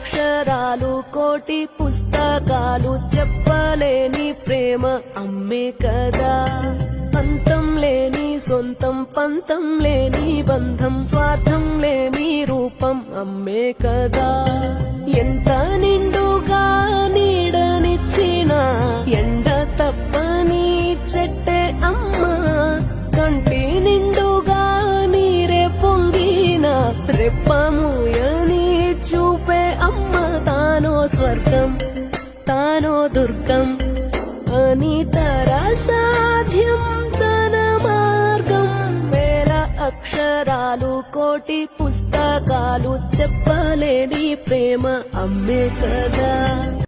అక్షరాలు కోటి పుస్తకాలు చెప్పలేని ప్రేమ అమ్మే కదా. అంతం లేని సొంతం పంతం లేని బంధం స్వార్థం లేని రూపం అమ్మే కదా. ఎంత నిండుగా నీడనిచ్చిన ఎండ తప్పని చెట్టే అమ్మ. కంటి నిండుగా నీరే పొంగిన రెప్పమూయని చూపే అమ్మ. తానో స్వర్గం తానో దుర్గం అని సాధ్యం తన మార్గం. వేల అక్షరాలు కోటి పుస్తకాలు చెప్పలేని ప్రేమ అమ్మే కదా.